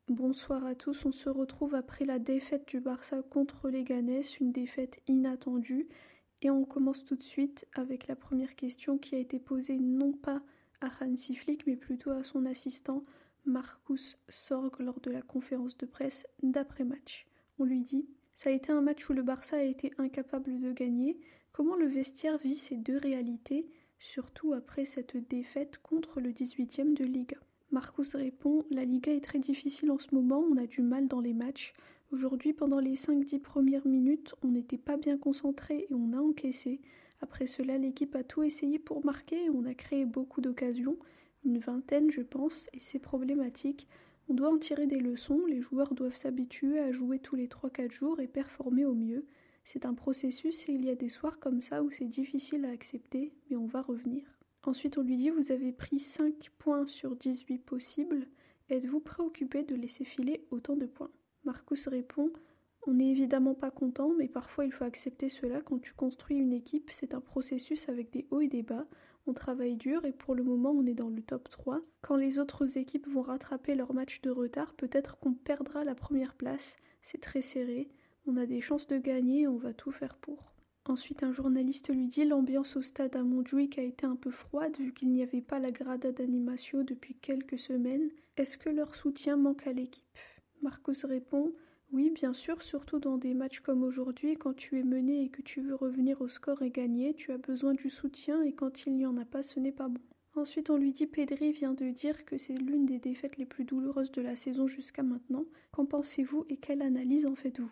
Bonsoir à tous, on se retrouve après la défaite du Barça contre Leganés, une défaite inattendue. Et on commence tout de suite avec la première question qui a été posée non pas à Hansi Flick mais plutôt à son assistant Marcus Sorg lors de la conférence de presse d'après-match. On lui dit « Ça a été un match où le Barça a été incapable de gagner. Comment le vestiaire vit ces deux réalités, surtout après cette défaite contre le 18e de Liga ?» Marcus répond « La Liga est très difficile en ce moment, on a du mal dans les matchs. Aujourd'hui, pendant les 5-10 premières minutes, on n'était pas bien concentré et on a encaissé. Après cela, l'équipe a tout essayé pour marquer et on a créé beaucoup d'occasions, une vingtaine je pense, et c'est problématique. On doit en tirer des leçons, les joueurs doivent s'habituer à jouer tous les 3-4 jours et performer au mieux. C'est un processus et il y a des soirs comme ça où c'est difficile à accepter, mais on va revenir. » Ensuite, on lui dit « Vous avez pris 5 points sur 18 possibles. Êtes-vous préoccupé de laisser filer autant de points ?» Marcus répond « On n'est évidemment pas content, mais parfois il faut accepter cela. Quand tu construis une équipe, c'est un processus avec des hauts et des bas. On travaille dur et pour le moment on est dans le top 3. Quand les autres équipes vont rattraper leur match de retard, peut-être qu'on perdra la première place. C'est très serré. On a des chances de gagner et on va tout faire pour. » Ensuite, un journaliste lui dit « L'ambiance au stade à Montjuïc a été un peu froide vu qu'il n'y avait pas la grada d'animation depuis quelques semaines. Est-ce que leur soutien manque à l'équipe ?» Marcus répond « Oui, bien sûr, surtout dans des matchs comme aujourd'hui, quand tu es mené et que tu veux revenir au score et gagner, tu as besoin du soutien et quand il n'y en a pas, ce n'est pas bon. » Ensuite, on lui dit « Pedri vient de dire que c'est l'une des défaites les plus douloureuses de la saison jusqu'à maintenant. Qu'en pensez-vous et quelle analyse en faites-vous ?»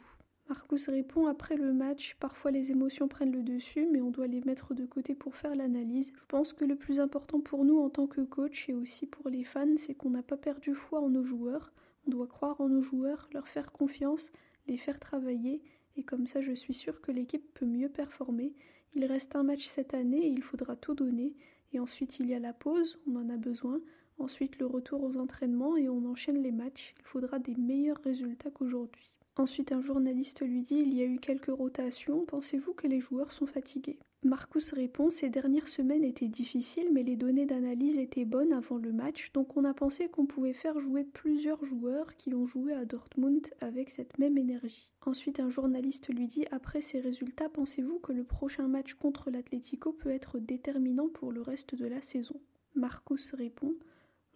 Marcus répond « Après le match, parfois les émotions prennent le dessus, mais on doit les mettre de côté pour faire l'analyse. Je pense que le plus important pour nous en tant que coach et aussi pour les fans, c'est qu'on n'a pas perdu foi en nos joueurs. On doit croire en nos joueurs, leur faire confiance, les faire travailler, et comme ça je suis sûre que l'équipe peut mieux performer. Il reste un match cette année et il faudra tout donner. Et ensuite il y a la pause, on en a besoin. Ensuite le retour aux entraînements et on enchaîne les matchs. Il faudra des meilleurs résultats qu'aujourd'hui. » Ensuite, un journaliste lui dit « Il y a eu quelques rotations, pensez-vous que les joueurs sont fatigués ?» Marcus répond « Ces dernières semaines étaient difficiles, mais les données d'analyse étaient bonnes avant le match, donc on a pensé qu'on pouvait faire jouer plusieurs joueurs qui ont joué à Dortmund avec cette même énergie. » Ensuite, un journaliste lui dit « Après ces résultats, pensez-vous que le prochain match contre l'Atlético peut être déterminant pour le reste de la saison ?» Marcus répond «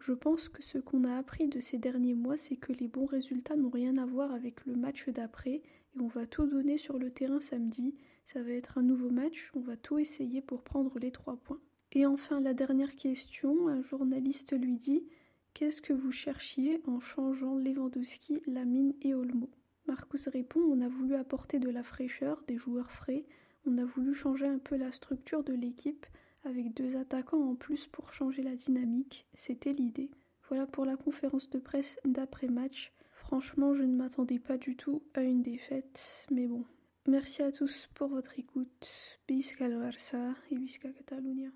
Je pense que ce qu'on a appris de ces derniers mois, c'est que les bons résultats n'ont rien à voir avec le match d'après et on va tout donner sur le terrain samedi. Ça va être un nouveau match, on va tout essayer pour prendre les 3 points. » Et enfin, la dernière question, un journaliste lui dit « Qu'est-ce que vous cherchiez en changeant Lewandowski, Lamine et Olmo ?» Marcus répond « On a voulu apporter de la fraîcheur, des joueurs frais, on a voulu changer un peu la structure de l'équipe, avec 2 attaquants en plus pour changer la dynamique, c'était l'idée. » Voilà pour la conférence de presse d'après-match. Franchement, je ne m'attendais pas du tout à une défaite, mais bon. Merci à tous pour votre écoute. Visca el Barça et Visca Catalunya.